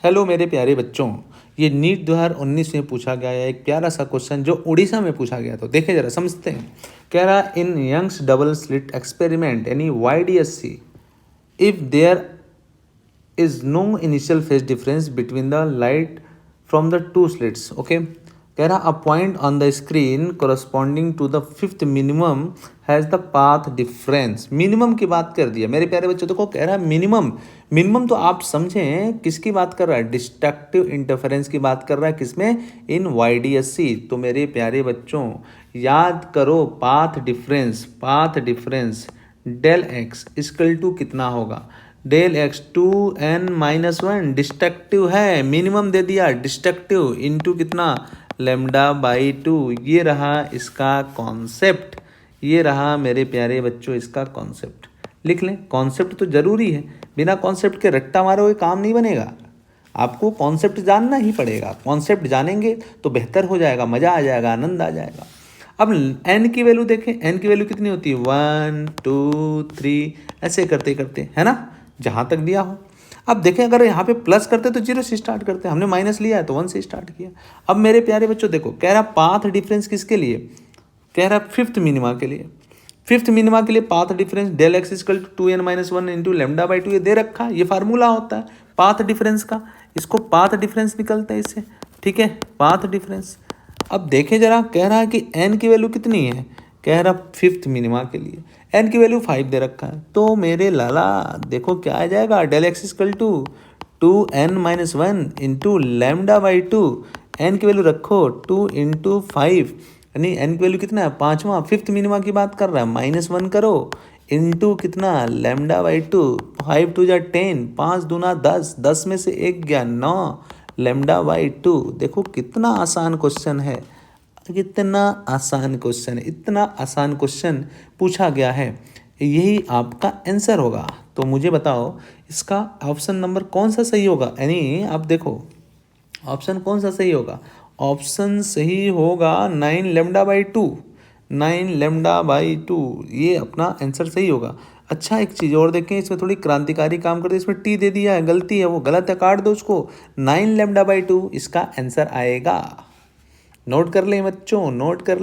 Hello मेरे प्यारे बच्चों, ये नीट 2019 में पूछा गया है एक प्यारा सा क्वेश्चन जो उड़ीसा में पूछा गया। तो देखें जरा, समझते हैं। कह रहा in Young's double slit experiment यानी YDSC, if there is no initial phase difference between the light from the two slits. Okay, कह रहा a point on the screen corresponding to the fifth minimum has the path difference. Minimum की बात कर दिया मेरे प्यारे बच्चों। देखो कह रहा है मिनिमम। मिनिमम तो आप समझें किसकी बात कर रहा है, डिस्ट्रक्टिव इंटरफेरेंस की बात कर रहा है। किसमें? इन YDSC। तो मेरे प्यारे बच्चों याद करो, path difference, path difference del x equal to कितना होगा? डेल एक्स 2n-1 डिस्ट्रक्टिव है, मिनिमम दे दिया डिस्ट्रक्टिव इंटू कितना? λ/2। ये रहा इसका कॉन्सेप्ट, ये रहा मेरे प्यारे बच्चों इसका कॉन्सेप्ट। लिख लें, कॉन्सेप्ट तो जरूरी है, बिना कॉन्सेप्ट के रट्टा मारोगे काम नहीं बनेगा। आपको कॉन्सेप्ट जानना ही पड़ेगा, कॉन्सेप्ट जानेंगे तो बेहतर हो जाएगा, मज़ा आ जाएगा, आनंद आ जाएगा। अब n की वैल्यू देखें, n की वैल्यू कितनी होती है? 1 2 3 ऐसे करते करते, है ना, जहाँ तक दिया हो। अब देखें अगर यहाँ पे प्लस करते तो 0 से स्टार्ट करते, हमने माइनस लिया है तो 1 से स्टार्ट किया। अब मेरे प्यारे बच्चों देखो, कह रहा पाथ डिफरेंस किसके लिए? कह रहा फिफ्थ मिनिमा के लिए। फिफ्थ मिनिमा के लिए path difference del x equal to 2n-1 into λ/2 ये दे रखा है, ये फार्मूला होता है पाथ डिफरेंस का। इसको पाथ डिफरेंस निकलता है इससे, ठीक है, पाथ डिफरेंस। अब देखें जरा, कह रहा है कि n की वैल्यू कितनी है? कह रहा फिफ्थ मिनिमा के लिए n की वैल्यू 5 दे रखा है। तो मेरे लाला देखो क्या आ जाएगा, del x equal to 2n-1 into λ/2। n की वैल्यू रखो 2 इंटू 5, यानी n की वैल्यू कितना है? 5वां, फिफ्थ मिनिमा की बात कर रहा है। -1 करो इंटू कितना? λ/2। 5 2 जा 10, 5 दूना 10, 10 में से 1 गया 9, λ/2। देखो कितना आसान क्वेश्चन है, कितना आसान क्वेश्चन है, इतना आसान क्वेश्चन पूछा गया है, यही आपका आंसर होगा। तो मुझे बताओ इसका ऑप्शन नंबर कौन सा सही होगा? यानी आप देखो ऑप्शन कौन सा सही होगा? ऑप्शन सही होगा 9 λ/2, 9 λ/2, ये अपना आंसर सही होगा। अच्छा एक चीज़ और देखें, इसमें थोड़ी क्रांतिकारी काम करते, इसमें टी दे दिया है, गलती है, वो गलत है, काट दो उसको। 9 λ/2 इसका आंसर आएगा। नोट कर लें बच्चों, नोट कर लें।